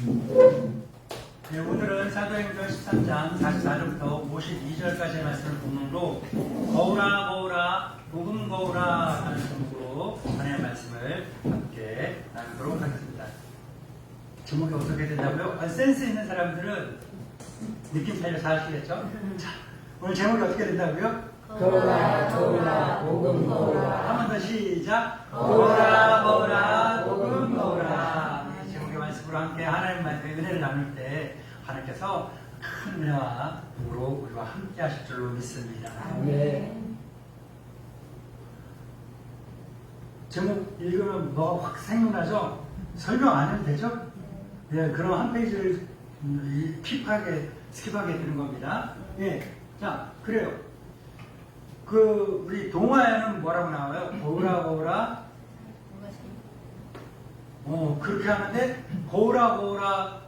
네, 오늘은 사도행전 13장 44절부터 52절까지의 말씀을 본문으로 거울아 거울아 복음 거울아 하는 제목으로 하나님의 말씀을 함께 나누도록 하겠습니다. 제목이 어떻게 된다고요? 센스 있는 사람들은 느낌 살려 잘 아시겠죠? 자, 오늘 제목이 어떻게 된다고요? 거울아 거울아 복음 거울아. 한 번 더 시작. 거울아 거울아 복음 거울아. 이 제목의 말씀으로 함께 하나님 말씀의 은혜를 나눌 때 하나님께서 큰 은혜와 복으로 우리와 함께 하실 줄로 믿습니다. 아멘. 제목 읽으면 뭐가 확 생각나죠? 설명 안 해도 되죠? 네, 그럼 한 페이지를 스킵하게 되는 겁니다. 예, 자, 그래요. 우리 동화에는 뭐라고 나와요? 거울아 거울아. 그렇게 하는데 거울아 거울아.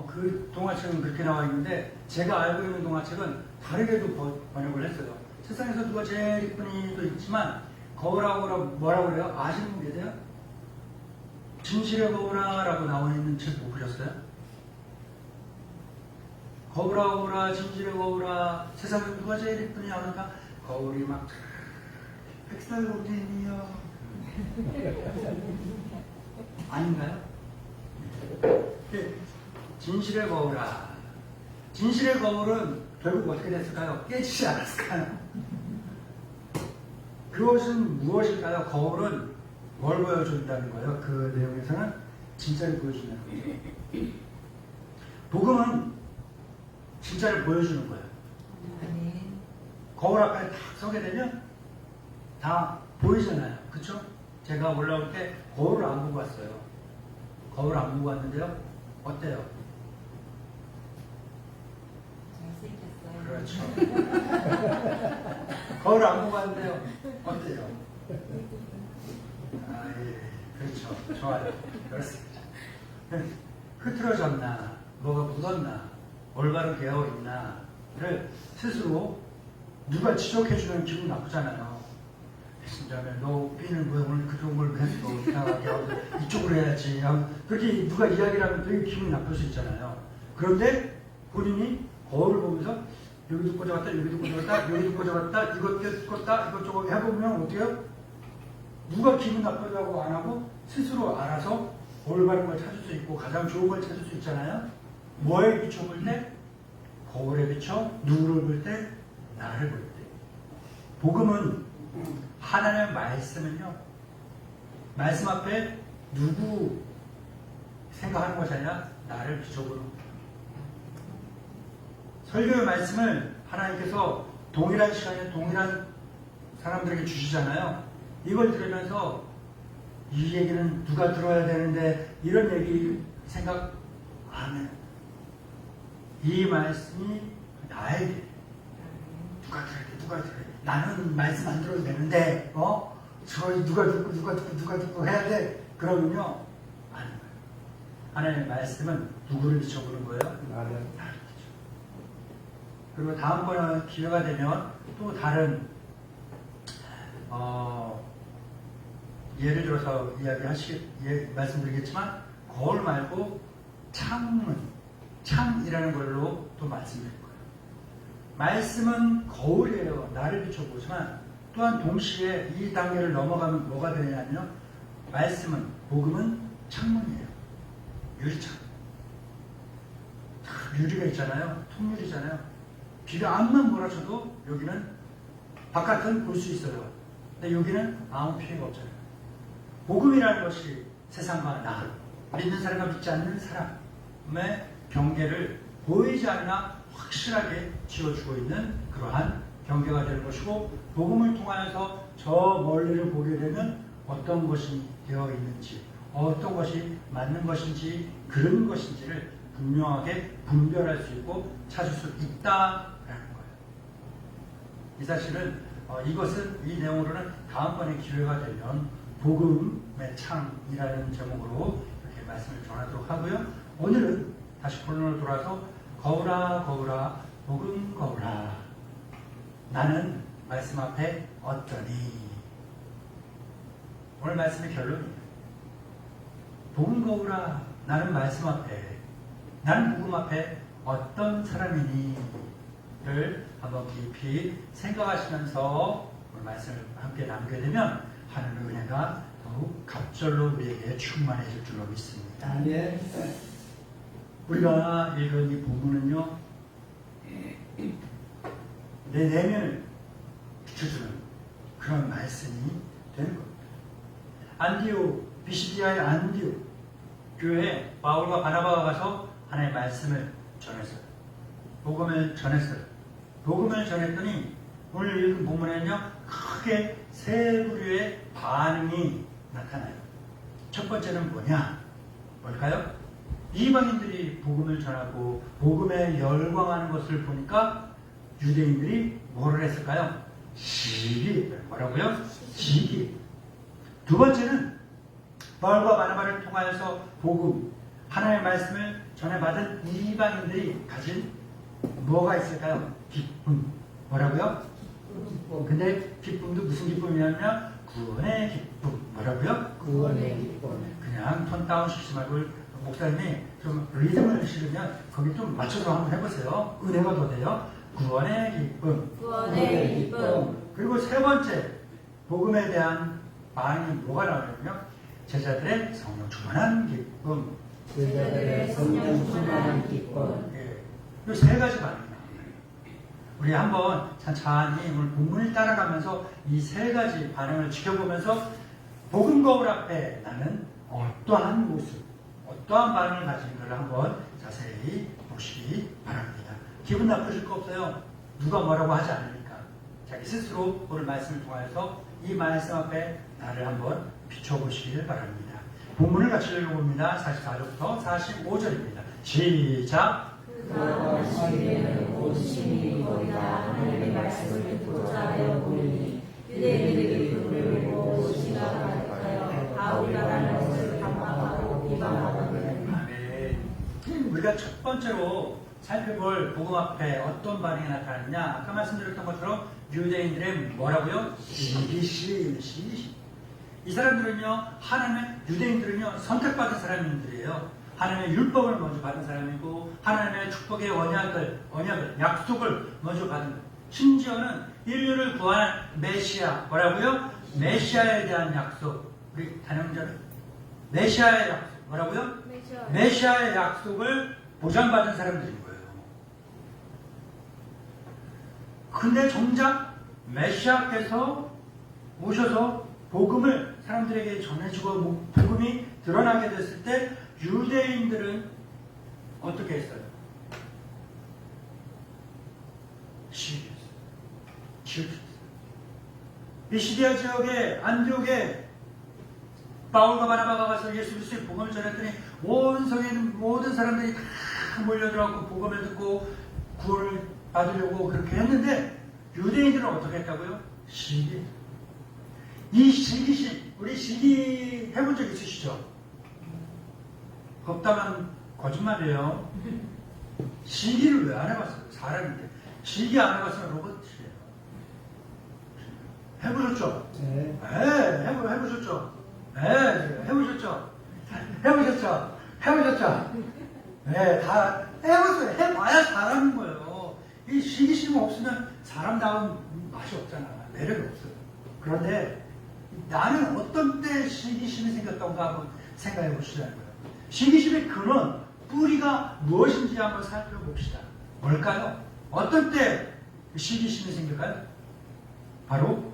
그 동화책은 그렇게 나와 있는데 제가 알고 있는 동화책은 다르게도 번역을 했어요. 세상에서 누가 제일 이쁜이도 있지만 거울아 거울아 뭐라고 그래요? 아시는 분 계세요? 진실의 거울아 라고 나와 있는 책 못 보셨어요? 거울아 거울아 진실의 거울아 세상에서 누가 제일 이쁜이 하니까 거울이 막 백설공주님이요. 아닌가요? 네. 진실의 거울아. 진실의 거울은 결국 어떻게 됐을까요? 깨지지 않았을까요? 그것은 무엇일까요? 거울은 뭘 보여준다는 거예요? 그 내용에서는 진짜를 보여주는 거예요. 복음은 진짜를 보여주는 거예요. 거울 앞에 딱 서게 되면 다 보이잖아요. 그쵸? 제가 올라올 때 거울을 안 보고 왔어요. 거울 안 보고 왔는데요. 어때요? 잘생겼어요. 그렇죠. 거울 안 보고 왔는데요. 어때요? 예. 그렇죠. 좋아요. 그렇습니다. 흐트러졌나, 뭐가 묻었나, 올바로 되어있나를 스스로 누가 지적해주면 기분 나쁘잖아요. 신자면 너 B는 왜 오늘 그런 걸 했어? 이상하게 하고 이쪽으로 해야지. 그렇게 누가 이야기를 하면 되게 기분이 나쁠 수 있잖아요. 그런데 본인이 거울을 보면서 여기도 꽂아봤다, 여기도 꽂아봤다, 여기도 꽂아봤다, 이것 꽂다, 이것저것 해보면 어때요? 누가 기분 나쁘다고 안 하고 스스로 알아서 올바른 걸 찾을 수 있고 가장 좋은 걸 찾을 수 있잖아요. 뭐에 비춰볼 때? 거울에 비춰 누구를 볼 때? 나를 볼 때. 복음은 하나님의 말씀은요, 말씀 앞에 누구 생각하는 것이 아니라 나를 비춰보는 거예요. 설교의 말씀을 하나님께서 동일한 시간에 동일한 사람들에게 주시잖아요. 이걸 들으면서 이 얘기는 누가 들어야 되는데 이런 얘기 생각 안 해요. 이 말씀이 나에게 누가 들어야 돼. 나는 말씀 안 들어도 되는데, 누가 듣고 해야 돼. 그러면요, 아닌 거예요. 하나님의 말씀은 누구를 비춰보는 거예요? 나를 비춰. 그리고 다음번에 기회가 되면 또 다른, 예를 들어서 말씀드리겠지만, 거울 말고 창이라는 걸로 또 말씀드릴 거예요. 말씀은 거울이에요. 나를 비춰보지만 또한 동시에 이 단계를 넘어가면 뭐가 되냐면 말씀은, 복음은 창문이에요. 유리창. 유리가 있잖아요. 통유리잖아요. 비가 암만 몰아쳐도 여기는 바깥은 볼 수 있어요. 근데 여기는 아무 피해가 없잖아요. 복음이라는 것이 세상과 나, 믿는 사람과 믿지 않는 사람의 경계를 보이지 않으나 확실하게 지어주고 있는 그러한 경계가 되는 것이고, 복음을 통하여서 저 멀리를 보게 되면 어떤 것이 되어 있는지, 어떤 것이 맞는 것인지 그런 것인지를 분명하게 분별할 수 있고 찾을 수 있다라는 거예요. 이 사실은 이 내용으로는 다음번에 기회가 되면 복음의 창이라는 제목으로 이렇게 말씀을 전하도록 하고요. 오늘은 다시 본론으로 돌아서 거울아 거울아 복음 거울아 나는 말씀 앞에 어떠니. 오늘 말씀의 결론입니다. 복음 거울아 나는 말씀 앞에, 나는 복음 앞에 어떤 사람이니? 를 한번 깊이 생각하시면서 오늘 말씀을 함께 나누게 되면 하늘의 은혜가 더욱 갑절로 우리에게 충만해질 줄로 믿습니다. 아멘. 우리가 읽은 이 본문은요, 내 내면을 비춰주는 그런 말씀이 되는 겁니다. 안디옥, 비시디아의 안디옥 교회에 바울과 바나바가 가서 하나님의 말씀을 전했어요. 복음을 전했어요. 복음을 전했더니 오늘 읽은 본문에는요, 크게 세 부류의 반응이 나타나요. 첫 번째는 뭐냐? 뭘까요? 이방인들이 복음을 전하고 복음에 열광하는 것을 보니까 유대인들이 뭐를 했을까요? 시기. 뭐라고요? 시기. 두 번째는 바울과 바나바를 통하여서 복음, 하나님의 말씀을 전해받은 이방인들이 가진 뭐가 있을까요? 기쁨. 뭐라고요? 근데 기쁨도 무슨 기쁨이냐면 구원의 기쁨. 뭐라고요? 구원의 기쁨. 그냥 톤 다운 시키지 말고 목사님이 좀 리듬을 실으면 거기 좀 맞춰서 한번 해보세요. 은혜가 더 돼요. 구원의 기쁨. 구원의 기쁨. 그리고 세 번째 복음에 대한 반응이 뭐가 나오냐면요, 제자들의 성령 충만한 기쁨. 제자들의 성령 충만한 기쁨. 이 세 가지 반응이 나옵니다. 우리 한번 천천히 오늘 본문을 따라가면서 이 세 가지 반응을 지켜보면서 복음 거울 앞에 나는 어떠한 모습, 어떠한 반응을 가진가를 한번 자세히 보시기 바랍니다. 기분 나쁘실 거 없어요. 누가 뭐라고 하지 않으니까. 자기 스스로 오늘 말씀을 통해서 이 말씀 앞에 나를 한번 비춰보시길 바랍니다. 본문을 같이 읽어봅니다. 44절부터 45절입니다. 시작! 그가 원시에는 오심이 거리다 하나님의 말씀을 듣고자 하여 보니 유대인들이 그를 보고 시가 가득하여 바울이라는 것을 반박하고 비방하거든. 아멘. 우리가 첫 번째로 살펴볼 복음 앞에 어떤 반응이 나타나느냐, 아까 말씀드렸던 것처럼 유대인들의 뭐라고요? 시기심. 이 사람들은요, 유대인들은요, 선택받은 사람들이에요. 하나님의 율법을 먼저 받은 사람이고, 하나님의 축복의 언약을, 약속을 먼저 받은, 심지어는 인류를 구할 메시아, 뭐라고요? 메시아에 대한 약속. 우리 단영자는 메시아의 약속, 뭐라고요? 메시아의 약속을 보장받은 사람들인 거예요. 근데 정작 메시아께서 오셔서 복음을 사람들에게 전해주고 복음이 드러나게 됐을 때 유대인들은 어떻게 했어요? 치우쳤어요. 비시디아 지역의 안디옥에 바울과 바나바가 가서 예수 그리스도의 복음을 전했더니 온 성에 있는 모든 사람들이 다 몰려들어가고 복음을 듣고 구원을 받으려고 그렇게 했는데 유대인들은 어떻게 했다고요? 시기. 이 시기심, 우리 시기 해본 적 있으시죠? 없다면 거짓말이에요. 시기를 왜 안 해봤어요? 사람인데. 시기 안 해봤으면 로봇이에요. 해보셨죠? 네. 해보셨죠? 네, 해보셨죠? 해보셨죠? 네, 다 해봤어요. 해봐야 잘하는 거예요. 이 시기심 없으면 사람다운 맛이 없잖아. 매력이 없어요. 그런데 나는 어떤 때 시기심이 생겼던가 한번 생각해 보시자는 거예요. 시기심의 근원, 뿌리가 무엇인지 한번 살펴봅시다. 뭘까요? 어떤 때 시기심이 생길까요? 바로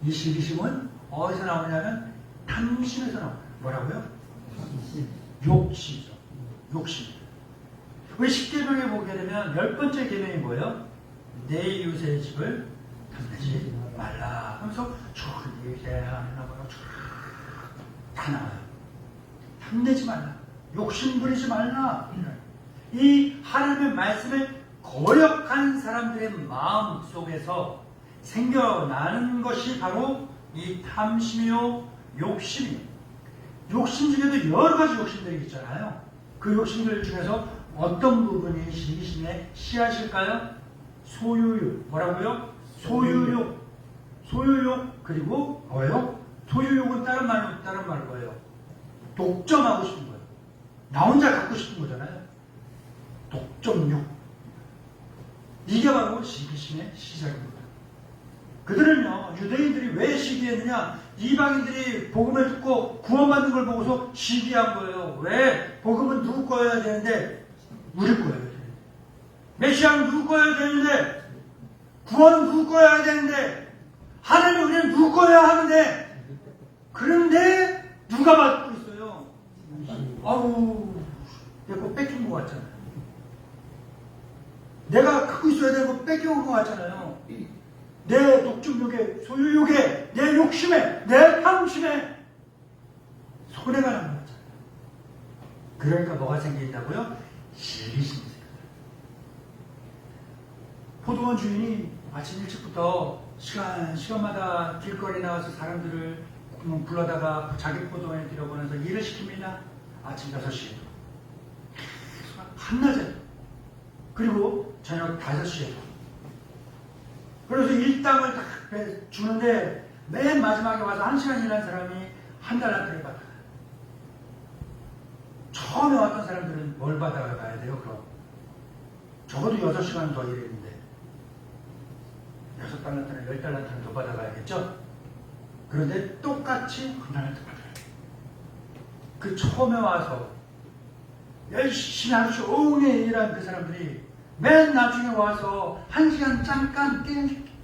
이 시기심은 어디서 나오냐면 탐심에서 나와요. 뭐라고요? 욕심이죠. 욕심. 우리 10계명에 보게 되면 10번째 계명이 뭐예요? 내 이웃의 집을 탐내지 말라 하면서 다 나와요. 탐내지 말라. 욕심 부리지 말라. 이 하나님의 말씀을 거역한 사람들의 마음 속에서 생겨나는 것이 바로 이 탐심이요, 욕심이요. 욕심 중에도 여러 가지 욕심들이 있잖아요. 그 욕심들 중에서 어떤 부분이 시기심의 씨앗일까요? 소유욕. 뭐라고요? 소유욕. 소유욕, 그리고 뭐예요? 소유욕은 다른 말로 뭐예요? 독점하고 싶은 거예요. 나 혼자 갖고 싶은 거잖아요. 독점욕. 이게 바로 시기심의 시작입니다. 그들은요, 유대인들이 왜 시기했느냐? 이방인들이 복음을 듣고 구원받는 걸 보고서 시기한 거예요. 왜? 복음은 누구 거여야 되는데 우리 거여야 되는데, 메시아는 누구 거여야 되는데, 구원은 누구 거여야 되는데, 하나님 우리는 누구 거여야 하는데, 그런데 누가 받고 있어요? 아우, 내가 거 뺏긴 것 같잖아요. 내가 갖고 있어야 되는 거 뺏겨온 것 같잖아요. 내 독점욕에, 소유욕에, 내 욕심에, 내 탐심에 손해가 나는 거잖아요. 그러니까 뭐가 생긴다고요? 시기심이 생겨요. 포도원 주인이 아침 일찍부터 시간마다 길거리에 나와서 사람들을 불러다가 자기 포도원에 들여보내서 일을 시킵니다. 아침 6시에. 한낮에. 그리고 저녁 5시에. 그래서 일당을 딱 주는데 맨 마지막에 와서 1시간 일한 사람이 한 달란트를 받아요. 처음에 왔던 사람들은 뭘 받아가야 돼요, 그럼? 적어도 6시간 더 일했는데 6달란트나 10달란트는 더 받아가야겠죠? 그런데 똑같이 한 달란트 받아요. 그 처음에 와서 열심히 하루 종일 일한 그 사람들이 맨 나중에 와서 1시간 잠깐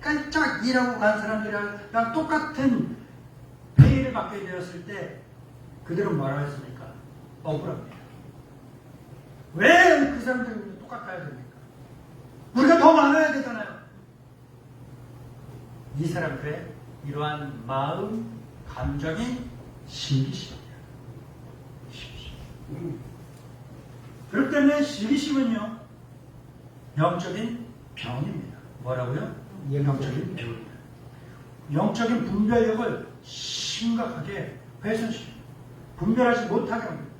깔짝 일하고 간 사람들이랑 똑같은 페이를 받게 되었을 때 그들은 뭐라고 했습니까? 억울합니다. 왜 그 사람들이 똑같아야 됩니까? 우리가 더 많아야 되잖아요. 이 사람들의 이러한 마음, 감정이 시기심이에요. 시기심. 그렇기 때문에 시기심은요, 영적인 병입니다. 뭐라고요? 영적인 병입니다. 영적인 분별력을 심각하게 훼손시킵니다. 분별하지 못하게 합니다.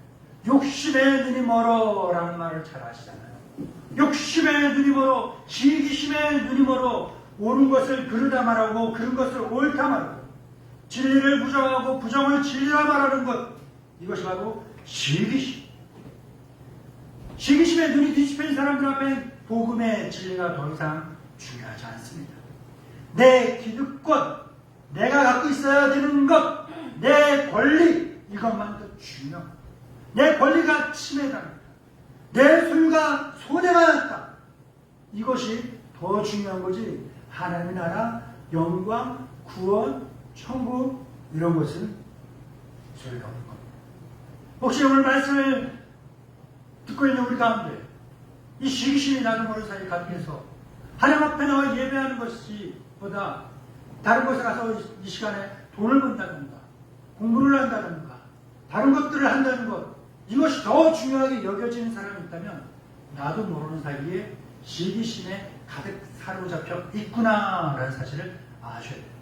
욕심의 눈이 멀어라는 말을 잘 아시잖아요. 욕심의 눈이 멀어, 시기심의 눈이 멀어, 옳은 것을 그르다 말하고 그른 것을 옳다 말하고 진리를 부정하고 부정을 진리라 말하는 것, 이것이 바로 시기심. 시기심의 눈이 뒤집힌 사람들 앞에 복음의 진리가 더 이상 중요하지 않습니다. 내 기득권, 내가 갖고 있어야 되는 것, 내 권리, 이것만 더 중요합니다. 내 권리가 침해당합니다. 내 소유가 손해가 났다. 이것이 더 중요한 거지, 하나님의 나라, 영광, 구원, 천국, 이런 것은 소용없는 겁니다. 혹시 오늘 말씀을 듣고 있는 우리 가운데 이 시기심이 나도 모르는 사이에 가득해서 하나님 앞에 나와 예배하는 것이 보다 다른 곳에 가서 이 시간에 돈을 번다든가 공부를 한다든가 다른 것들을 한다는 것, 이것이 더 중요하게 여겨지는 사람이 있다면 나도 모르는 사이에 시기심에 가득 사로잡혀 있구나라는 사실을 아셔야 돼요.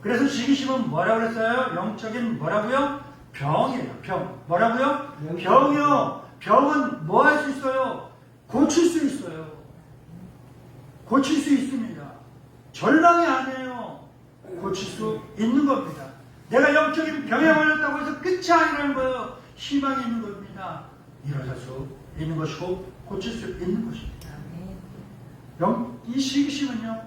그래서 시기심은 뭐라고 그랬어요? 영적인 뭐라고요? 병이에요. 병. 뭐라고요? 병이요. 병은 뭐 할 수 있어요? 고칠 수 있어요. 고칠 수 있습니다. 절망이 아니에요. 고칠 수 있는 겁니다. 내가 영적인 병에 걸렸다고 해서 끝이 아니라는 거예요. 희망이 있는 겁니다. 일어설 수 있는 것이고 고칠 수 있는 것입니다. 이 시기심은요,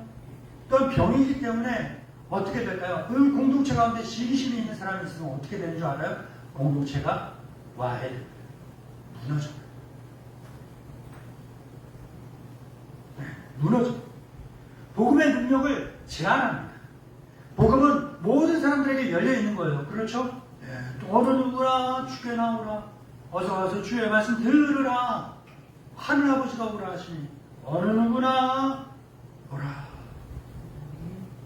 또 병이기 때문에 어떻게 될까요? 그 공동체 가운데 시기심이 있는 사람이 있으면 어떻게 되는 줄 알아요? 공동체가 와해됩니다. 무너져요. 무너져요. 복음의 능력을 제한합니다. 복음은 모든 사람들에게 열려 있는 거예요. 그렇죠? 어느 누구나 주께 나오라. 어서 와서 주의 말씀 들으라. 하늘아버지가 오라 하시니 어느 누구나 오라.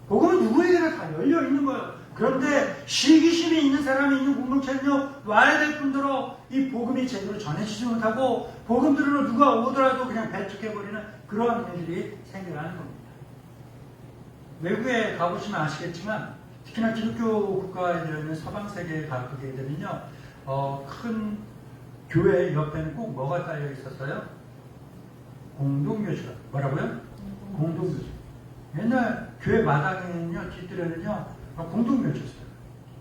복음은 누구에게나 다 열려 있는 거예요. 그런데 시기심이 있는 사람이 있는 공동체는요, 와야 될 뿐더러 이 복음이 제대로 전해지지 못하고 복음 들으러 누가 오더라도 그냥 배척해버리는 그러한 일들이 생겨나는 겁니다. 외국에 가보시면 아시겠지만 특히나 기독교 국가에 있는 서방 세계에 가보게 되면요, 큰 교회 옆에는 꼭 뭐가 딸려 있었어요? 공동묘지가. 뭐라고요? 공동묘지. 옛날 교회 마당에는요, 뒷뜰에는요, 공동묘지였어요.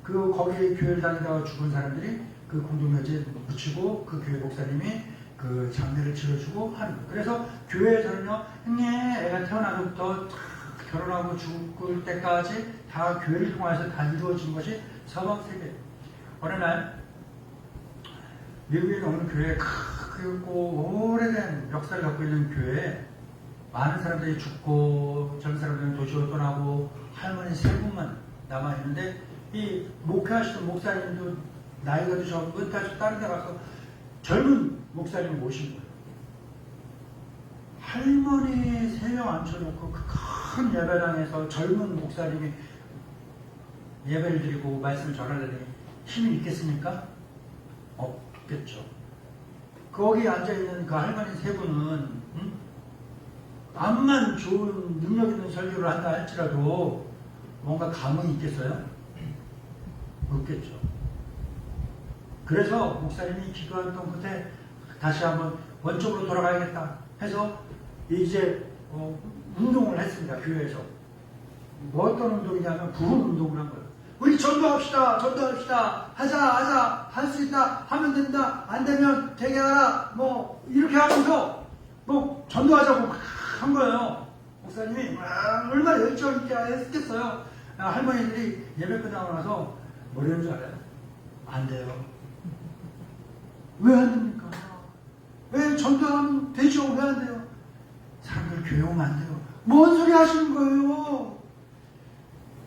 거기 교회를 다니다가 죽은 사람들이 그 공동묘지에 묻히고 그 교회 목사님이 그 장례를 치러주고 하는 거예요. 그래서 교회에서는요, 애가 태어나서부터 결혼하고 죽을 때까지 다 교회를 통해서 다 이루어진 것이 서방세계. 어느 날 미국에 있는 어느 교회에 크고 오래된 역사를 갖고 있는 교회에 많은 사람들이 죽고 젊은 사람들은 도시로 떠나고 할머니 3분만 남아있는데 이 목회하시던 목사님도 나이가 드셔서 은퇴하셔서 다른 데 가서 젊은 목사님을 모신 거예요. 할머니 3명 앉혀놓고 그 큰 예배당에서 젊은 목사님이 예배를 드리고 말씀을 전하려니 힘이 있겠습니까? 없겠죠. 거기 앉아있는 그 할머니 3분은 암만 좋은 능력 있는 설교를 한다 할지라도 뭔가 감흥이 있겠어요? 없겠죠. 그래서 목사님이 기도했던 끝에 다시 한번 원쪽으로 돌아가야겠다 해서 이제 운동을 했습니다. 교회에서. 뭐 어떤 운동이냐면 부흥 운동을 한 거예요. 우리 전도합시다. 하자. 할 수 있다. 하면 된다. 안 되면 되게 하라. 뭐 이렇게 하면서 뭐 전도하자고 한 거예요. 목사님이 얼마나 열정 있게 했겠어요. 할머니들이 예배 끝나고 나서 뭐라는 줄 알아요? 안 돼요. 왜 안 됩니까? 왜 전도하면 되죠? 왜 안 돼요? 사람들 교회 오면 안 돼요. 뭔 소리 하시는 거예요?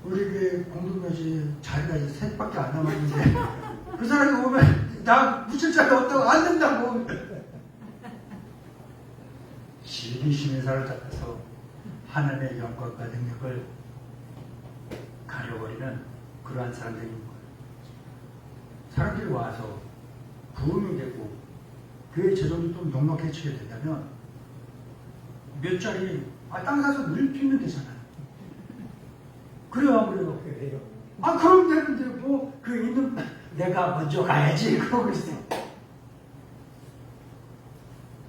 우리 교회 공동묘지 자리가 이제 3밖에 안 남았는데 그 사람이 오면 나 묻힐 자리 없다고 안 된다고. 시기심의 사로잡혀서 하나님의 영광과 능력을 가려버리는 그러한 사람들이 있는 거예요. 사람들이 와서 부흥이 되고 교회 재정이 좀 넉넉해지게 된다면 몇 자리 땅 사서 늘 피면 되잖아요. 그래요, 안 그래요? 그럼 되는데 뭐 그 있는 내가 먼저 가야지 그러고 있어.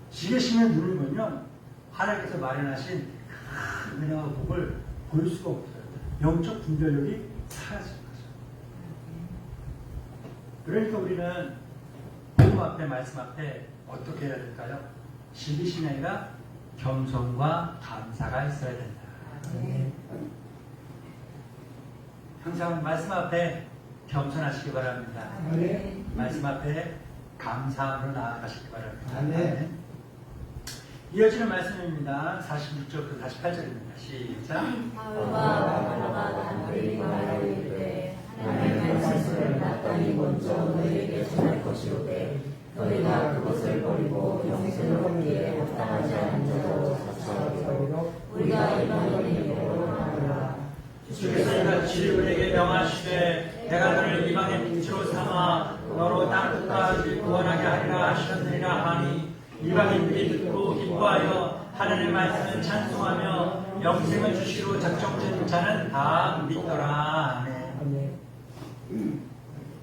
지게심에 눈을 보면 하나님께서 마련하신 큰 은혜와 복을 볼 수가 없어요. 영적 분별력이 사라진 거죠. 그러니까 우리는 복음 앞에 말씀 앞에 어떻게 해야 될까요? 지게심이 아니라 겸손과 감사가 있어야 된다. 항상 말씀 앞에 겸손하시기 바랍니다. 말씀 앞에 감사함으로 나아가시기 바랍니다. 이어지는 말씀입니다. 46절부터 48절입니다. 시작. 바울과 바나바가 단둘이 말하여 이르되 하나님의 말씀을 마땅히 먼저 너희에게 전할 것이오되 너희가 그것을 버리고 영생을 얻기에 합당하지 않은 자로 사처하고 우리가 이방인의 영으로 하노라. 주께서 같이 우리에게 명하시되 내가 너를 이방의 빛으로 삼아 너로 땅 끝까지 구원하게 하리라 하셨느니라 하니 이방인들이 듣고 기뻐하여 하나님의 말씀을 찬송하며 영생을 주시로 작정된 자는 다 믿더라. 아멘.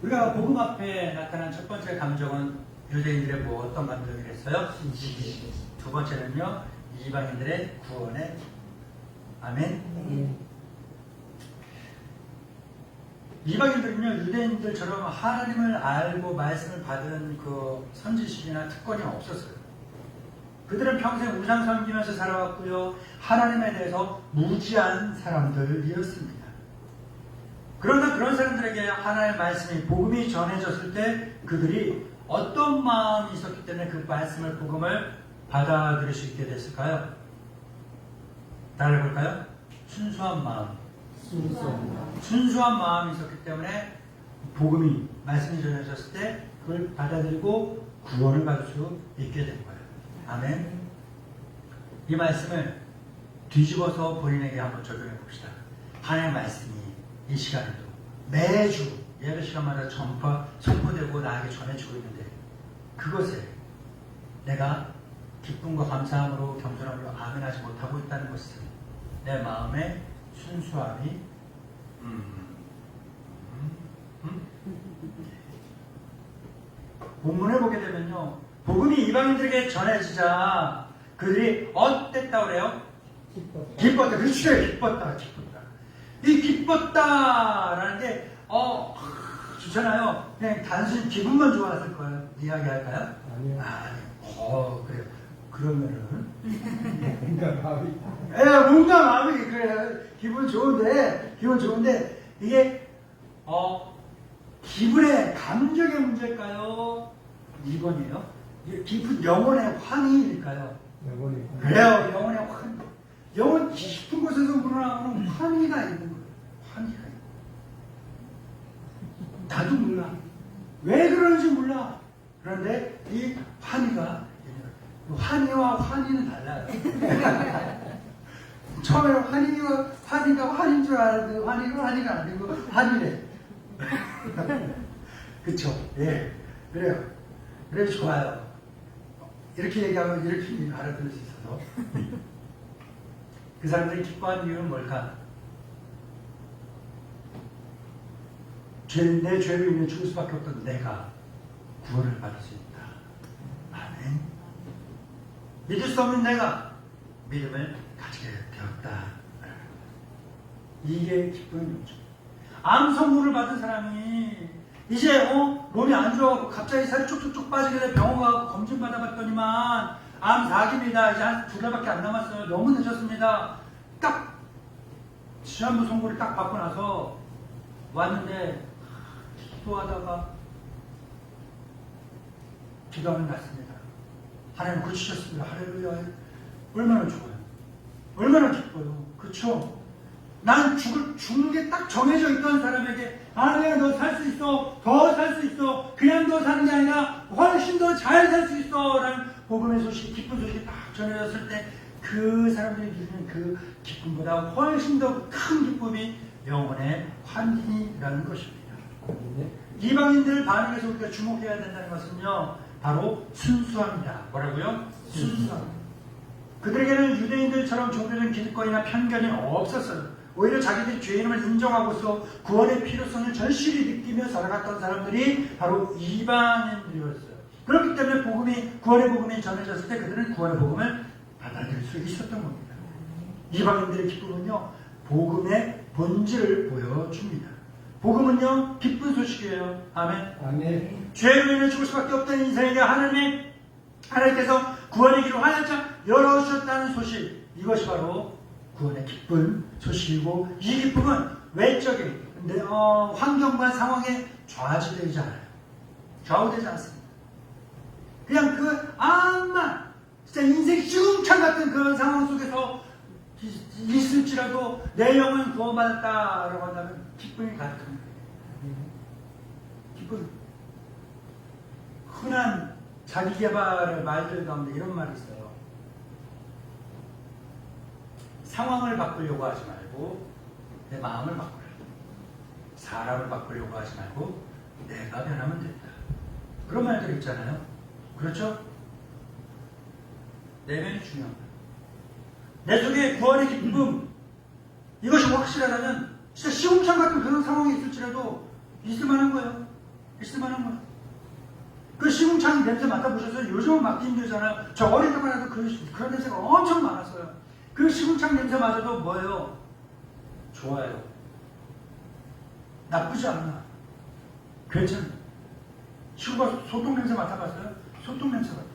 우리가 복음 앞에 나타난 첫 번째 감정은 유대인들의 뭐 어떤 감정이랬어요? 두 번째는요, 이방인들의 구원의 아멘. 이방인들은요, 유대인들처럼 하나님을 알고 말씀을 받은 그 선지식이나 특권이 없었어요. 그들은 평생 우상 섬기면서 살아왔고요, 하나님에 대해서 무지한 사람들이었습니다. 그러나 그런 사람들에게 하나님의 말씀이, 복음이 전해졌을 때 그들이 어떤 마음이 있었기 때문에 그 말씀을, 복음을 받아들일 수 있게 됐을까요? 따라해볼까요? 순수한 마음. 순수한 마음이 있었기 때문에 복음이, 말씀이 전해졌을 때 그걸 받아들이고 구원을 받을 수 있게 된 거예요. 아멘. 이 말씀을 뒤집어서 본인에게 한번 적용해 봅시다. 하나님의 말씀이 이 시간에도 매주 예배 시간마다 선포되고 나에게 전해지고 있는데 그것에 내가 기쁨과 감사함으로 겸손함으로 아멘하지 못하고 있다는 것은 내 마음의 순수함이 본문에 보게 되면요, 복음이 이방인들에게 전해지자 그들이 어땠다고 그래요? 기뻤다. 그렇죠. 기뻤다. 이 기뻤다라는 게 좋잖아요. 그냥 단순히 기분만 좋았을 거예요. 이야기할까요? 아니요. 그래요. 그러면은 그러니까 마음이 뭔가 마음이 그래요. 기분 좋은데 이게 기분의 감정의 문제일까요? 2번이에요. 깊은 영혼의 환희일까요? 영혼이 그래요. 영혼의 환희. 영혼 깊은 곳에서 우러나오는 환희가 있는 거예요. 환희가 있는 거예요. 나도 몰라. 왜 그런지 몰라. 그런데 이 환희가 있는 거예요. 환희와 환희는 달라요. 처음에는 환희가 환인 줄 알았는데 환희가 아니고 환희래. 그쵸? 예. 그래요. 그래서 좋아요. 이렇게 얘기하면 이렇게 알아들을 수 있어서. 그 사람들이 기뻐하는 이유는 뭘까? 내 죄로 인해 죽을 수밖에 없던 내가 구원을 받을 수 있다. 아멘. 믿을 수 없는 내가 믿음을 가지게 되었다. 이게 기쁜 용기. 암 선물을 받은 사람이 이제 몸이 안 좋아갖고 갑자기 살이 쪽쪽쪽 빠지게 돼 병원 가서 검진 받아봤더니만 암 4기입니다. 이제 한 2달밖에 안 남았어요. 너무 늦었습니다. 딱 시한부 선고를 딱 받고 나서 왔는데 기도하다가 기도하면 났습니다. 하나님 고치셨습니다. 할렐루야. 얼마나 좋아요. 얼마나 기뻐요. 그쵸? 난 죽는 게 딱 정해져 있던 사람에게 아니야 너 살 수 있어. 더 살 수 있어. 그냥 너 사는 게 아니라 훨씬 더 잘 살 수 있어. 라는 복음의 소식, 기쁜 소식이 딱 전해졌을 때 그 사람들이 누리는 그 기쁨보다 훨씬 더 큰 기쁨이 영혼의 환희라는 것입니다. 이방인들 반응에서 우리가 주목해야 된다는 것은요 바로 순수함이다. 뭐라고요? 순수함. 그들에게는 유대인들처럼 종교적 기득권이나 편견이 없었어요. 오히려 자기들이 죄인임을 인정하고서 구원의 필요성을 절실히 느끼며 살아갔던 사람들이 바로 이방인들이었어요. 그렇기 때문에 구원의 복음이 전해졌을 때 그들은 구원의 복음을 받아들일 수 있었던 겁니다. 이방인들의 기쁨은요 복음의 본질을 보여줍니다. 복음은요 기쁜 소식이에요. 아멘. 아멘. 죄로 인해 죽을 수밖에 없던 인생에게 하나님께서 구원의 길을 활짝 열어주셨다는 소식, 이것이 바로 구원의 기쁜 소식이고, 이 기쁨은 외적인 환경과 상황에 좌지되지 않아요. 좌우되지 않습니다. 그냥 암만 진짜 인생이 쭉 같은 그런 상황 속에서 있을지라도 내 영은 구원받았다라고 한다면 기쁨이 가득합니다. 기쁨. 흔한 자기개발의 말들 가운데 이런 말이 있어요. 상황을 바꾸려고 하지 말고 내 마음을 바꾸라. 사람을 바꾸려고 하지 말고 내가 변하면 된다. 그런 말들 있잖아요. 그렇죠? 내면이 중요합니다. 내 속에 구원의 기쁨, 이것이 확실하다면 진짜 시험창 같은 그런 상황이 있을지라도 있을만한 거예요. 있을만한 거예요. 그 시궁창 냄새 맡아보셨어요? 요즘은 맡기 힘들잖아요. 저 어릴 때만 해도 그런 냄새가 엄청 많았어요. 그 시궁창 냄새마저도 뭐예요? 좋아요. 나쁘지 않나. 괜찮아요. 시궁가 소똥 냄새 맡아봤어요? 소똥 냄새 맡아요.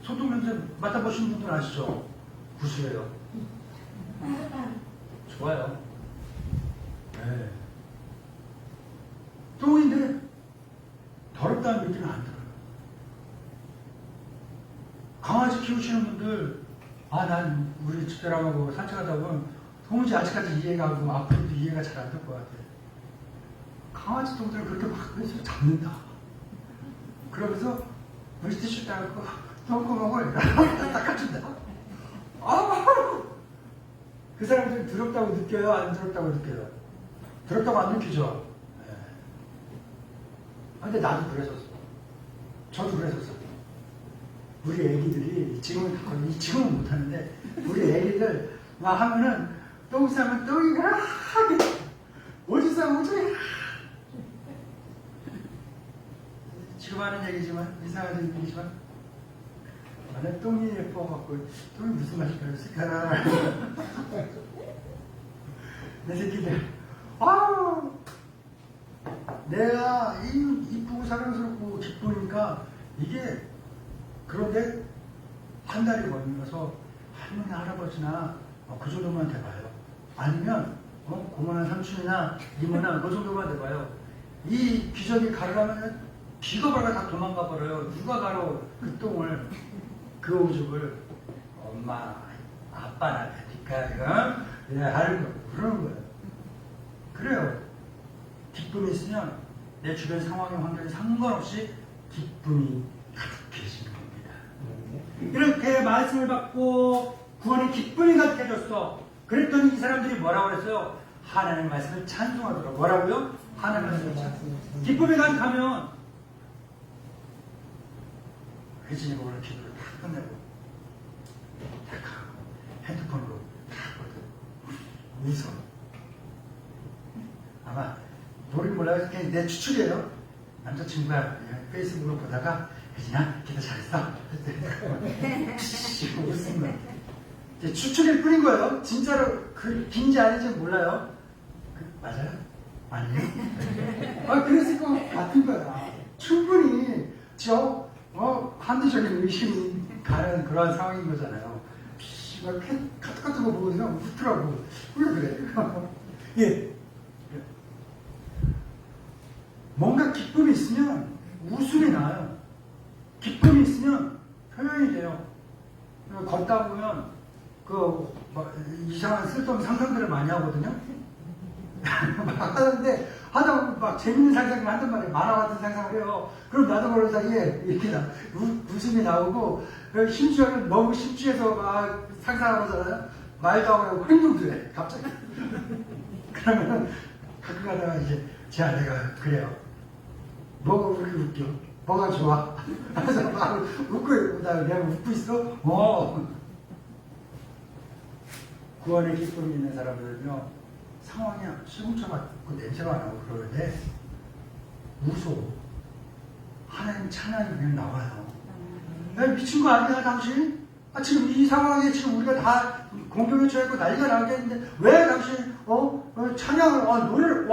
소똥 냄새 맡아보신 분들 아시죠? 구수해요. 좋아요. 네. 똥인데 더럽다는 느낌은 안 들어요. 강아지 키우시는 분들, 난 우리 집사람하고 산책하다 보면 도무지 아직까지 이해가 안 가고 앞으로도 이해가 잘 안 될 것 같아요. 강아지 똥들을 그렇게 막 그래서 잡는다. 그러면서 물티슈 따고 똥구멍을 닦아준다. 그 사람들이 더럽다고 느껴요? 안 더럽다고 느껴요? 더럽다고 안 느끼죠? 근데 나도 그랬었어. 저도 그랬었어. 우리 애기들이 지금은 못하는데 우리 애기들 막 하면은 똥 싸면 똥이가 하게 오지 싸면 오지. 지금 하는 얘기지만 이상한 얘기지만 나는 똥이 예뻐갖고 똥이 무슨 맛일까요? 색깔아. 내 새끼들. 아우, 내가 이쁘고 사랑스럽고 기쁘니까 이게, 그런데 한 달이 걸려서 할머니, 할아버지나 그 정도만 돼봐요. 아니면 고모나 삼촌이나 이모나 그 정도만 돼봐요. 이 기저귀 가르려면 비거바가 다 도망가 버려요. 누가 가로 그 똥을, 그 오죽을. 엄마, 아빠나 니까 하는 거 그러는 거예요. 그래요. 기쁨이 있으면 내 주변 상황의 환경에 상관없이 기쁨이 가득해지는 겁니다. 이렇게 말씀을 받고 구원의 기쁨이 가득해졌어. 그랬더니 이 사람들이 뭐라고 그랬어요? 하나님의 말씀을 찬송하더라고. 뭐라고요? 하나님의 말씀을 찬송. 기쁨이 가득하면 회진이가 오늘 기도를 다 끝내고 다 가고 핸드폰으로 다 웃어. 아마 모르긴 몰라요. 그냥 내 추측이에요. 남자친구가 페이스북을 보다가 혜진아 기도 잘했어. 웃은 거야. 추측일 뿐인 거예요. 진짜로 긴지 아닌지 몰라요. 맞아요? 아니에요? 그랬을 것 같은 거야. 충분히 합리적인 의심이 가는 그런 상황인 거잖아요. 카드 같은 거 보고 그냥 웃더라고. 왜 그래? 예. 뭔가 기쁨이 있으면 웃음이 나요. 기쁨이 있으면 표현이 돼요. 걷다 보면 이상한 쓸데없는 상상들을 많이 하거든요. 막 하는데 하다 보면 막 재밌는 상상을 한단 말이에요. 만화 같은 상상을 해요. 그럼 나도 모르는 사이에 이렇게 웃음이 나오고, 심지어는 너무 심취해서 막 상상하잖아요. 말도 안 하고 행동도 해. 갑자기. 그러면 가끔 가다가 이제 제 아내가 그래요. 뭐가 그렇게 웃겨? 뭐가 좋아? 그래서 막 웃고 있고, 내가 웃고 있어? 구원의 기쁨이 있는 사람들은요, 상황이 시궁창 같고 냄새가 나고 그러는데 웃어. 하나님 찬양이 그냥 나와요. 야, 미친 거 아니야 당신? 지금 이 상황에 지금 우리가 다 공경에 처했고 난리가 나겠는데 왜 당신 찬양을 노래를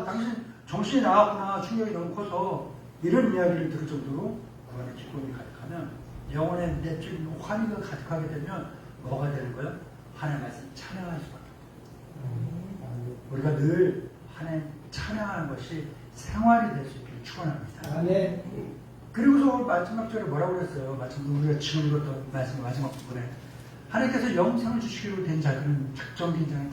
당신 정신이 나갔구나. 충격이 너무 커서 이런 이야기를 들을 정도로 구원의 기쁨이 가득하면, 영혼에 내적인 환희가 가득하게 되면 뭐가 되는 거예요? 하나님 말씀 찬양할 수밖에 없어요. 우리가 늘 하나님 찬양하는 것이 생활이 될 수 있기를 축원합니다. 네. 그리고서 오늘 마지막 절에 뭐라고 그랬어요? 마침 우리가 지금 읽었던 말씀 마지막 부분에 하나님께서 영생을 주시기로 된 자들은 작정빈장에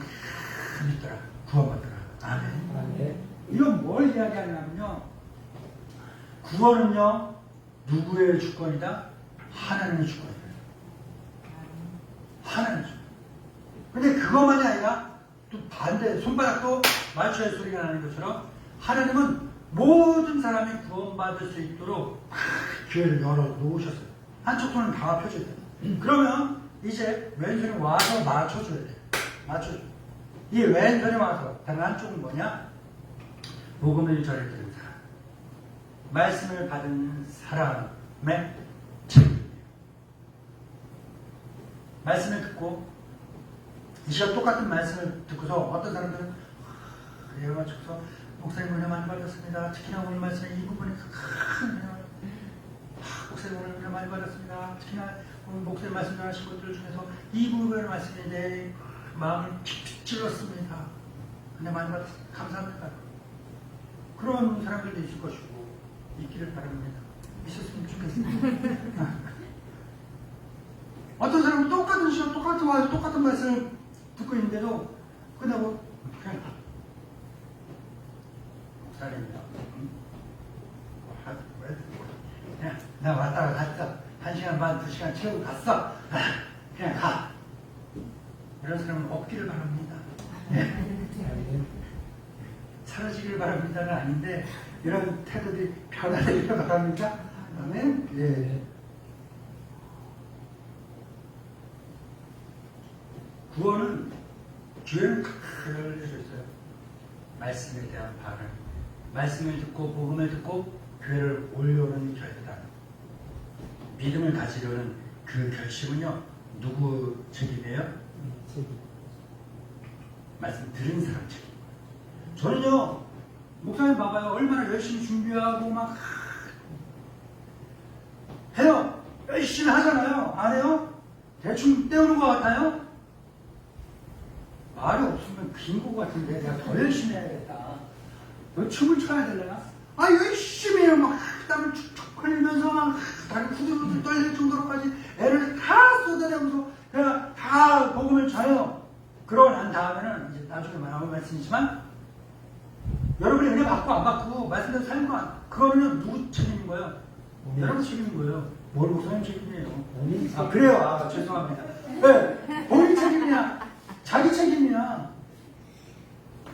믿더라, 구원받더라. 아멘. 이건 뭘 이야기하냐면요, 구원은요 누구의 주권이다? 하나님의 주권이다. 하나님의 주권. 근데 그것만이 아니라 또 반대, 손바닥도 맞춰야 소리가 나는 것처럼 하나님은 모든 사람이 구원받을 수 있도록 기회를 열어놓으셨어요. 한쪽 손은 다 펴줘야 돼요. 그러면 이제 왼손이 와서 맞춰줘야 돼요. 맞춰줘. 이 왼손이 와서, 다른 한쪽은 뭐냐? 복음을 전해 드리는 사람, 말씀을 받은 사람의 책임이에요. 말씀을 듣고 이 시간 똑같은 말씀을 듣고서 어떤 사람들은 그래요 맞춰서 목사님 은혜 많이 받았습니다. 특히나 오늘 말씀에 이 부분이 큰 은혜, 목사님 오늘 은혜 많이 받았습니다. 특히나 오늘 목사님 말씀 전하신 것들 중에서 이 부분의 말씀이 내 마음을 픽픽 찔렀습니다. 은혜 많이 받았습니다. 감사합니다. 그런 사람들도 있을 것이고 있기를 바랍니다. 있었으면 좋겠습니다. 어떤 사람은 똑같은 시간, 똑같은 말씀을 듣고 있는데도 끝나고 그냥 목사님이다. 그냥 나 왔다가 갔어. 1시간 반, 2시간 채우고 갔어. 그냥 가. 이런 사람은 없기를 바랍니다. 사라지기를 바랍니다는 아닌데 이런 태도들이 변화되기를 바랍니다. 아멘. 예. 구원은 기회는 다 열려져 있어요. 말씀에 대한 반응, 말씀을 듣고 복음을 듣고 교회를 올려오는 결단, 믿음을 가지려는 그 결심은요 누구 책임이에요? 말씀 들은 사람 책임. 저는요, 목사님 봐봐요. 얼마나 열심히 준비하고 막 해요. 열심히 하잖아요. 안 해요? 대충 때우는 것 같아요? 말이 없으면 긴 것 같은데 내가 더 열심히 해야겠다. 너 춤을 춰야 되려나? 열심히 해요. 막 땀을 축축 흘리면서 막 다리 후들후들 떨릴 정도로까지 애를 다 쏟아내면서 그냥 다 복음을 전해요. 그러고 난 다음에는 이제 나중에 나온 말씀이지만 여러분이 은혜 받고 안 받고 말씀대로 살는 거 그거는 누구 책임인 거예요? 여러분 책임인 거예요. 뭘 목사님 책임이에요? 그래요. 죄송합니다. 네, 본인 책임이야. 자기 책임이야.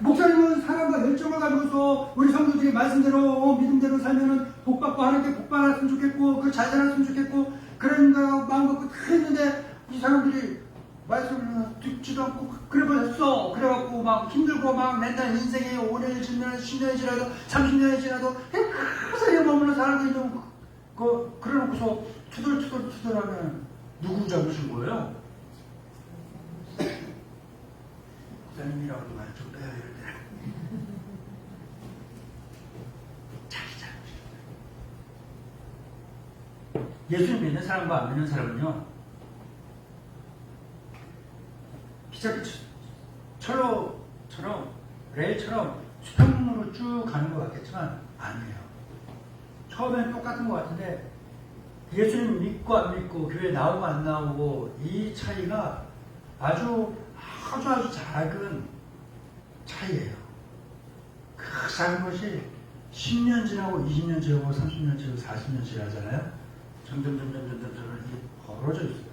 목사님은 사랑과 열정을 가지고서 우리 성도들이 말씀대로 믿음대로 살면은 복 받고 하나님께 복 받았으면 좋겠고 잘 살았으면 좋겠고 그런 거 마음 갖고 다 했는데 이 사람들이 말씀을 듣지도 않고 그래버렸어. 그래갖고 막 힘들고 막 맨날 인생에 5년이 지나도 10년이 지나도 30년이 지나도 항상 이 머물러 살고 있는 그래놓고서 투덜투덜하면 누구 잘못인 거예요? 목사님이라고 말 좀 빼야 이럴 때 자기 잘못이에요. 예수님 믿는 사람과 안 믿는 사람은요 철로처럼 레일처럼 수평으로 쭉 가는 것 같겠지만 아니에요. 처음엔 똑같은 것 같은데 예수님 믿고 안 믿고 교회 나오고 안 나오고 이 차이가 아주 작은 차이예요. 그 작은 것이 10년 지나고 20년 지나고 30년 지나고 40년 지나잖아요. 점점 이게 벌어져 있어요.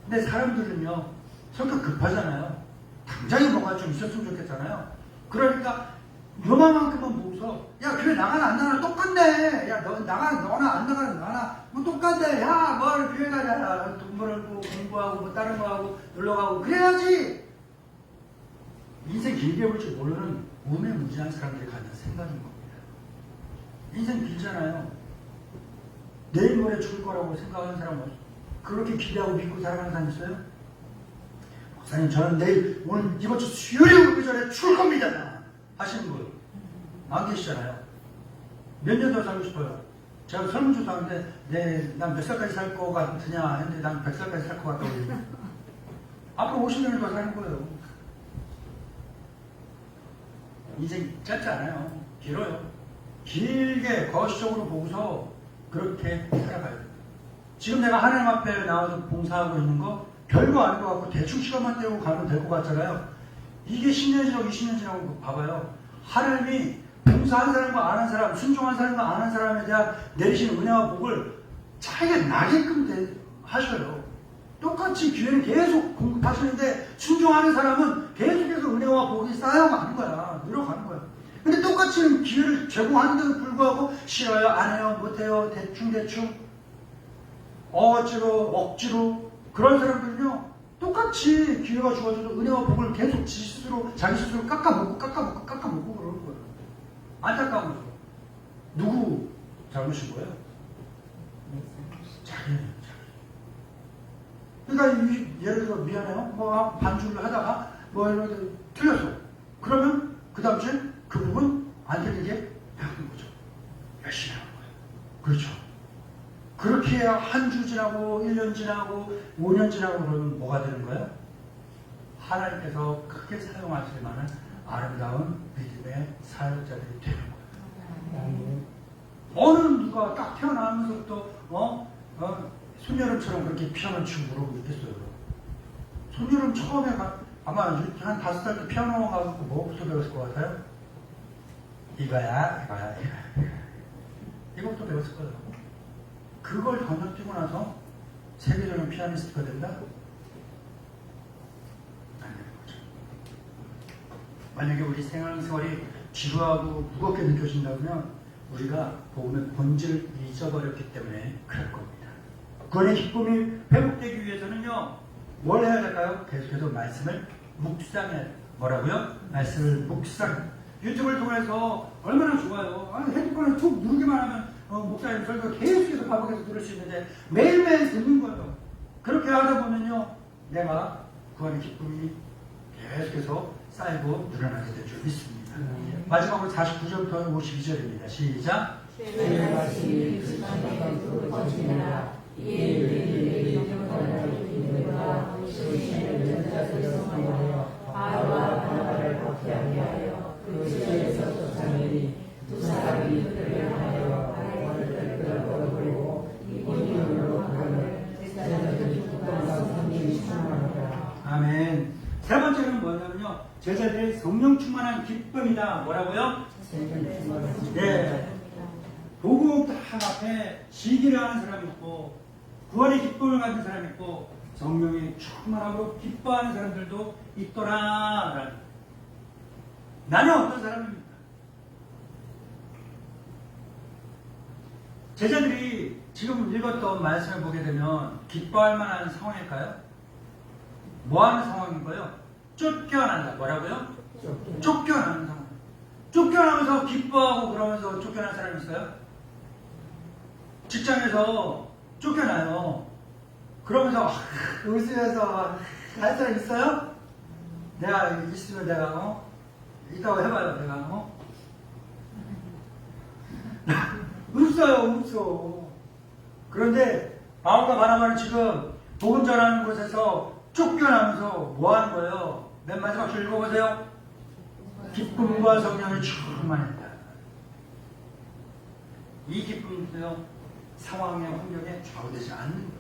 근데 사람들은요 성격 급하잖아요. 당장에 뭐가 좀 있었으면 좋겠잖아요. 그러니까 요만큼만 보고서 야 교회 나가나 안 나가나 똑같네. 야 너 나가나 너나 안 나가나 나가나 뭐 똑같네. 야 뭘 교회 가냐. 돈 벌고 공부하고 뭐 다른 거 하고 놀러 가고 그래야지. 인생 길게 볼 줄 모르는 우매무지한 사람들이 갖는 생각인 겁니다. 인생 길잖아요. 내일 모레 죽을 거라고 생각하는 사람은 그렇게 기대하고 믿고 살아가는 사람 있어요? 목사님 저는 내일 오늘 이번 주 수요일에 오기 전에 죽을 겁니다 하시는 분 안 계시잖아요. 몇 년 더 살고 싶어요? 제가 설문조사 하는데 난 몇 살까지 살 것 같으냐 했는데 난 100살까지 살 것 같다고 그래요. 앞으로 50년을 더 사는 거예요. 인생 짧지 않아요. 길어요. 길게 거시적으로 보고서 그렇게 살아가야 돼요. 지금 내가 하나님 앞에 나와서 봉사하고 있는 거 별거 아닌 것 같고 대충 시간만 때우고 가면 될 것 같잖아요. 이게 10년 지나고 20년 지나고 봐봐요. 하나님이 봉사한 사람과 안 한 사람, 순종한 사람과 안 한 사람에 대한 내리시는 은혜와 복을 차이가 나게끔 하셔요. 똑같이 기회는 계속 공급하시는데 순종하는 사람은 계속해서 은혜와 복이 쌓여가는 거야. 늘어가는 거야. 근데 똑같이 기회를 제공하는데도 불구하고 싫어요, 안 해요, 못해요, 대충 억지로 그런 사람들은요 똑같이 기회가 주어져도 은혜와 복을 계속 자기 스스로 깎아먹고 그러는 거예요. 안타까운 거죠. 누구 잘못인 거예요? 자기예요. 그러니까 예를 들어 미안해요. 뭐 반주를 하다가 뭐 이런 틀렸어. 그러면 그 다음 주에 그 부분 안 틀리게 배우는 거죠. 열심히 하는 거예요. 그렇죠. 그렇게 해야 한 주 지나고 1년 지나고 5년 지나고 그러면 뭐가 되는 거예요? 하나님께서 크게 사용하실 만한 아름다운 믿음의 사역자들이 되는 거예요. 어느 누가 딱 태어나면서부터 손여름처럼 그렇게 피아노 치고 그러고 있겠어요. 손여름 처음에 아마 한 5살 때 피아노 가서 뭐부터 배웠을 것 같아요? 이거야. 이것부터 배웠을 거예요. 그걸 건너뛰고 나서 세계적인 피아니스트가 된다? 안 되는 거죠. 만약에 우리 생활이 지루하고 무겁게 느껴진다면 우리가 복음의 본질을 잊어버렸기 때문에 그럴 겁니다. 구원의 기쁨이 회복되기 위해서는요, 뭘 해야 될까요? 계속해서 말씀을 묵상해야 돼요. 뭐라고요? 말씀을 묵상. 유튜브를 통해서 얼마나 좋아요. 핸드폰을 툭 누르기만 하면 목사님 설교 계속해서 반복해서 들을 수 있는데 매일매일 듣는 거예요. 그렇게 하다 보면요, 내가 구원의 기쁨이 계속해서 쌓이고 늘어나게 될 줄 믿습니다. 마지막으로 49절부터 52절입니다. 시작. 내 말씀이 그 땅에 퍼지니라. 이에 너희들이 영원한 믿음과 의심을 전자를 성하여 바로와 바나바를 박해하게 하여 그 지역에서 쫓아내니 두 사람이 그들을 하여 발을 끌어버리고 이곳으로 가는 제자들이 기뻐하며 성령이 충만하더라. 아멘. 세 번째는 뭐냐면요. 제자들의 성령 충만한 기쁨이다. 뭐라고요? 네. 복음 딱 앞에 시기를 하는 사람이 있고 구원의 기쁨을 가진 사람이 있고 성령의 충만함으로 기뻐하는 사람들도 있더라. 나는 어떤 사람입니까? 제자들이 지금 읽었던 말씀을 보게 되면 기뻐할 만한 상황일까요? 뭐하는 상황인가요? 쫓겨난다. 뭐라고요? 쫓겨나는 상황. 쫓겨나면서 기뻐하고 그러면서 쫓겨난 사람이 있어요? 직장에서 쫓겨나요. 그러면서 웃으면서 할 사람 있어요? 내가 있으면 내가 있다고 해봐요. 내가 없어요. 없어. 그런데 바울과 바나바는 지금 복음 전하는 곳에서 쫓겨나면서 뭐 하는 거예요? 맨 마지막 줄 읽어보세요. 기쁨과 성령이 충만했다. 이 기쁨도요, 상황의 환경에 좌우되지 않는 거예요.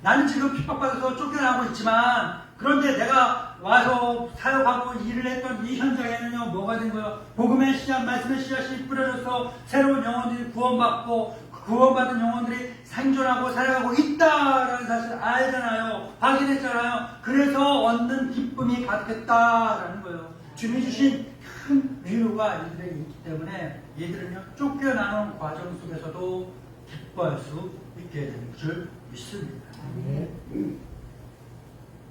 나는 지금 핍박받아서 쫓겨나고 있지만, 그런데 내가 와서 사역하고 일을 했던 이 현장에는요, 뭐가 된 거예요? 복음의 씨앗, 말씀의 씨앗이 뿌려져서 새로운 영혼들이 구원받고, 구원받은 영혼들이 생존하고 살아가고 있다라는 사실을 알잖아요. 확인했잖아요. 그래서 얻는 기쁨이 가득했다라는 거예요. 주님이 주신 큰 위로가 이들에게 있기 때문에 이들은요, 쫓겨나는 과정 속에서도 기뻐할 수 있게 되는 줄 믿습니다.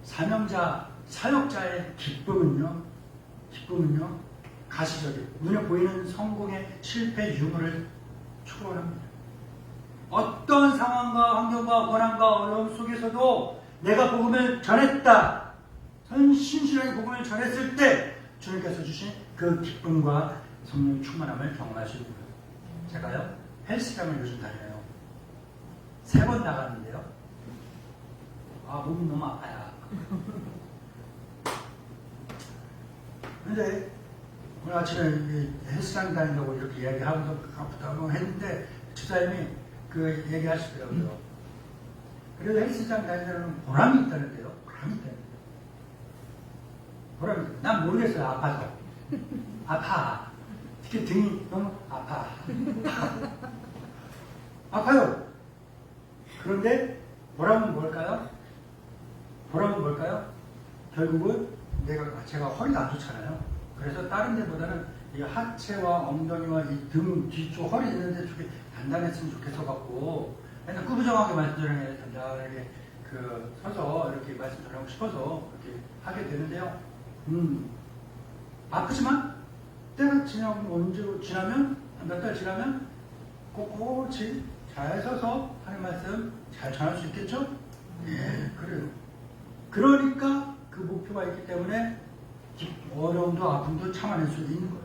사명자, 사역자의 기쁨은요, 가시적이에요. 눈에 보이는 성공의 실패 유무를 초월합니다. 어떤 상황과 환경과 고난과 어려움 속에서도 내가 복음을 전했다. 신실하게 복음을 전했을 때 주님께서 주신 그 기쁨과 성령의 충만함을 경험할 수 있는 거예요. 제가요, 헬스장을 요즘 다녀요. 3번 나갔는데요. 몸이 너무 아파요. 근데 오늘 아침에 헬스장 다닌다고 이렇게 이야기하면서 아프다고 했는데 집사님이 그 얘기하시더라고요. 그래도 헬스장 다니는 보람이 있다는데요. 보람이 있다. 난 모르겠어요. 아파서. 아파. 특히 등이 너무 아파. 아파요. 그런데 보람은 뭘까요? 결국은 제가 허리가 안 좋잖아요. 그래서 다른 데보다는 이 하체와 엉덩이와 이 등 뒤쪽 허리 있는데 쪽이 단단했으면 좋겠어 갖고 맨날 꾸부정하게 말씀 전하게 단단하게 서서 이렇게 말씀 전하고 싶어서 이렇게 하게 되는데요. 아프지만 때가 지나면 몇 달 지나면 꼿꼿이 잘 서서 하는 말씀 잘 전할 수 있겠죠? 예, 그래요. 그러니까 그 목표가 있기 때문에 어려움도 아픔도 참아낼 수 있는 거예요.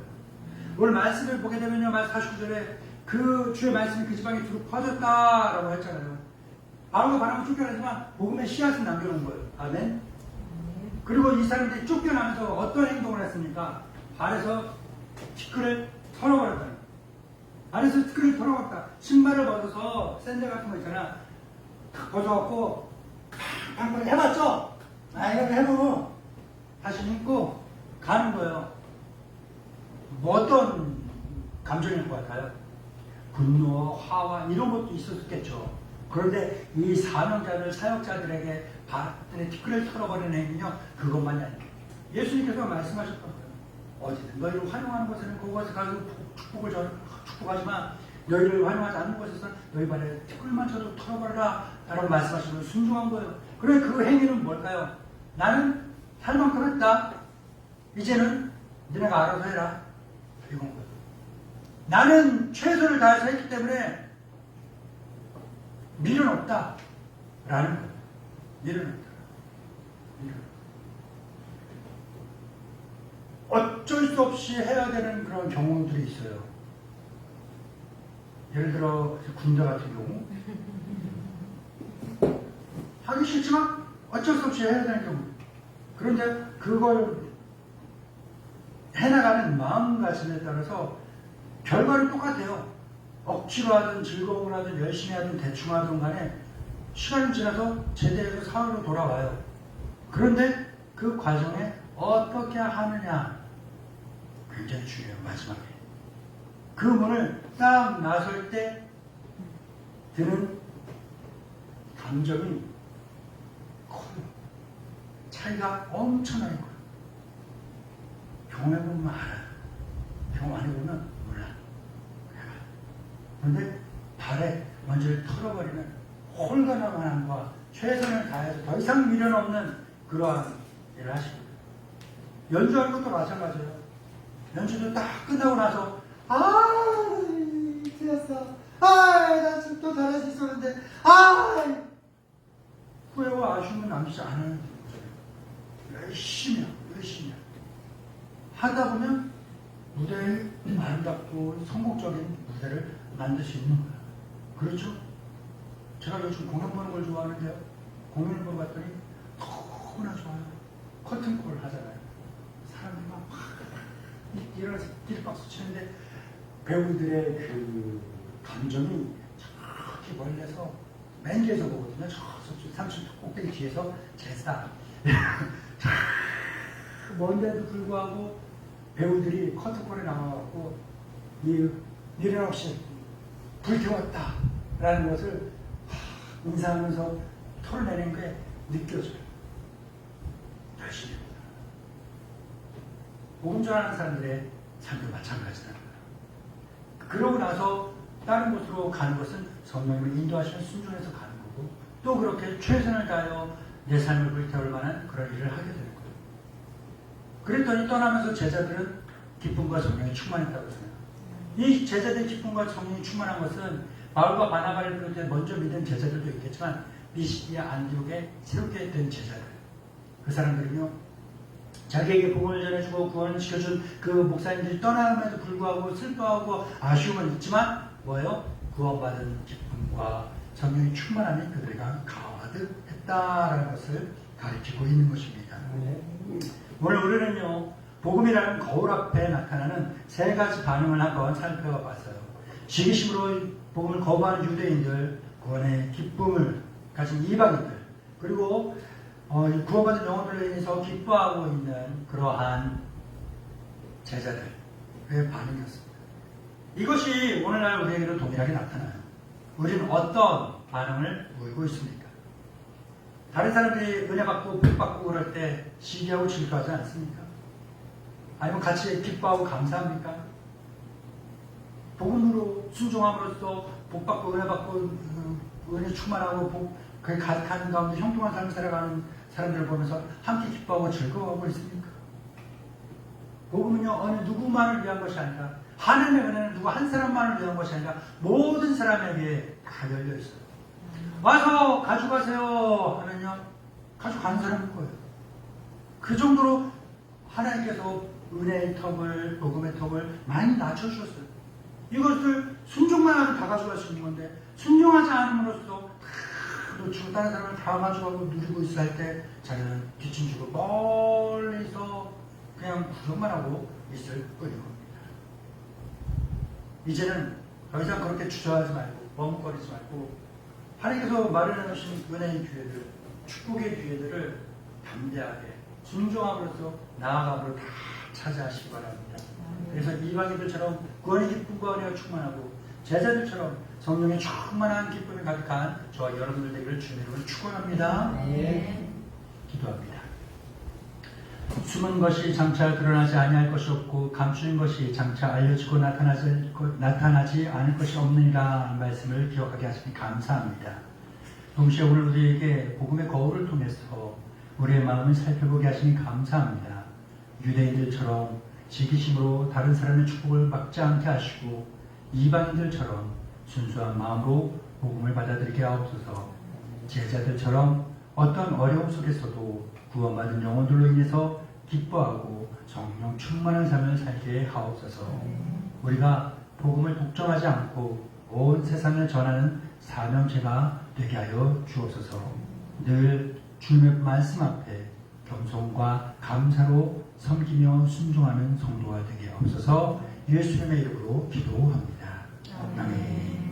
오늘 말씀을 보게 되면요, 49절에 그 주의 말씀이 그 지방에 두루 퍼졌다라고 했잖아요. 바울과 바나바는 쫓겨나지만 복음의 씨앗을 남겨놓은 거예요. 아멘. 그리고 이 사람들이 쫓겨나면서 어떤 행동을 했습니까? 발에서 티끌을 털어버렸다. 발에서 티끌을 털어버렸다. 신발을 벗어서 샌들 같은 거 있잖아. 탁 벗어갖고 팡팡 해봤죠? 이렇게 해보고 다시 신고 가는 거예요. 뭐 어떤 감정일 것 같아요? 분노와 화와 이런 것도 있었겠죠. 그런데 이 사명자들, 사역자들에게 발에 티끌을 털어버리는 행위는요, 그것만이 아니에요. 예수님께서 말씀하셨던 거예요. 어디든 너희를 활용하는 곳에는 그곳에 가서 축복하지만 너희를 활용하지 않는 곳에서 너희 발에 티끌만 쳐도 털어버려라 라고 말씀하시면 순종한 거예요. 그래, 그 행위는 뭘까요? 나는 할 만큼 했다. 이제는 너네가 알아서 해라. 이건 거예요. 나는 최선을 다해서 했기 때문에 미련 없다. 라는 거예요. 미련 없다. 어쩔 수 없이 해야 되는 그런 경우들이 있어요. 예를 들어 군대 같은 경우 하기 싫지만 어쩔 수 없이 해야 되는 경우. 그런데 그걸 해나가는 마음가짐에 따라서 결과는 똑같아요. 억지로 하든 즐거움을 하든 열심히 하든 대충 하든 간에 시간이 지나서 제대로 사회로 돌아와요. 그런데 그 과정에 어떻게 하느냐 굉장히 중요해요. 마지막에 그 문을 딱 나설 때 드는 감정이 커요. 차이가 엄청나게 커요. 경험해보면 알아요. 경험 안 해보면 몰라. 그런데 발에 먼저 털어버리면 홀가나만함과 최선을 다해서 더 이상 미련 없는 그러한 일을 하시거든요. 연주하는 것도 마찬가지예요. 연주도 딱 끝나고 나서 틀렸어. 나 지금 또 잘할 수 있었는데 후회와 아쉬움은 남지 않아요. 열심히 하다 보면 무대에 아름답고 성공적인 무대를 만들 수 있는 거예요. 그렇죠? 제가 요즘 공연 보는 걸 좋아하는데요. 공연을 보고 봤더니 너무나 좋아요. 커튼콜 하잖아요. 사람들이 막 일어나서 딜박수 치는데 배우들의 그 감정이 저렇게 멀리서 맨 뒤에서 보거든요. 저 30도 꼭대기 뒤에서 제사 먼데도 불구하고 배우들이 커튼콜에 나와갖고 미련 없이 불태웠다 라는 것을 인사하면서 털어내는 게 느껴져요. 열심히 합니다. 복음 전하는 사람들의 삶도 마찬가지다. 그러고 나서 다른 곳으로 가는 것은 성령님을 인도하시는 순종해서 가는 거고 또 그렇게 최선을 다하여 내 삶을 불태울 만한 그런 일을 하게 되는 거예요. 그랬더니 떠나면서 제자들은 기쁨과 성령이 충만했다고 했어요. 이 제자들의 기쁨과 성령이 충만한 것은 바울과 바나바를 비롯해 먼저 믿은 제자들도 있겠지만 미시디아 안디옥에 새롭게 된 제자들 그 사람들은요 자기에게 복음을 전해주고 구원을 시켜준 그 목사님들이 떠남에도 불구하고 슬퍼하고 아쉬움은 있지만 뭐예요? 구원받은 기쁨과 성령이 충만함이 그들에게 가득했다라는 것을 가르치고 있는 것입니다. 오늘 우리는요 복음이라는 거울 앞에 나타나는 세 가지 반응을 한번 살펴봤어요. 시기심으로 복음을 거부하는 유대인들, 구원의 기쁨을 가진 이방인들, 그리고 구원받은 영혼들로 인해서 기뻐하고 있는 그러한 제자들의 반응이었습니다. 이것이 오늘날 우리에게도 동일하게 나타나요. 우리는 어떤 반응을 보이고 있습니까? 다른 사람들이 은혜 받고 복 받고 그럴 때 시기하고 질투하지 않습니까? 아니면 같이 기뻐하고 감사합니까? 복음으로 순종함으로써 복 받고 은혜 받고 은혜 충만하고 그게 가득한 가운데 형통한 삶을 살아가는 사람들을 보면서 함께 기뻐하고 즐거워하고 있습니까? 복음은요 어느 누구만을 위한 것이 아니라 하나님의 은혜는 누구 한 사람만을 위한 것이 아니라 모든 사람에게 다 열려 있어요. 와서 가져가세요 하면요 가져가는 사람일 거예요. 그 정도로 하나님께서 은혜의 턱을 복음의 턱을 많이 낮춰주셨어요. 이것을 순종만 하면 다 가져갈 수 있는 건데 순종하지 않음으로써 놓치고 다른 사람을 다 가져가고 누리고 있어 할 때 자기는 뒤춤지고 멀리서 그냥 구경만 하고 있을 뿐인 겁니다. 이제는 더 이상 그렇게 주저하지 말고 멍거리지 말고 하나님께서 마련해 놓으신 은혜의 기회들, 축복의 기회들을 담대하게 순종함으로써 나아감으로 다 차지하시기 바랍니다. 그래서 이방인들처럼 구원의 기쁨과 은혜가 충만하고 제자들처럼 성령의 충만한 기쁨이 가득한 저와 여러분들 되기를 주님으로 축원합니다. 네. 기도합니다. 숨은 것이 장차 드러나지 아니할 것이 없고 감추인 것이 장차 알려지고 나타나지 않을 것이 없느니라 말씀을 기억하게 하시니 감사합니다. 동시에 오늘 우리에게 복음의 거울을 통해서 우리의 마음을 살펴보게 하시니 감사합니다. 유대인들처럼 시기심으로 다른 사람의 축복을 막지 않게 하시고 이방인들처럼 순수한 마음으로 복음을 받아들이게 하옵소서. 제자들처럼 어떤 어려움 속에서도 구원받은 영혼들로 인해서 기뻐하고 성령 충만한 삶을 살게 하옵소서. 우리가 복음을 독점하지 않고 온 세상을 전하는 사명제가 되게 하여 주옵소서. 늘 주님의 말씀 앞에 겸손과 감사로 섬기며 순종하는 성도가 되게 하옵소서. 예수님의 이름으로 기도합니다. 아멘.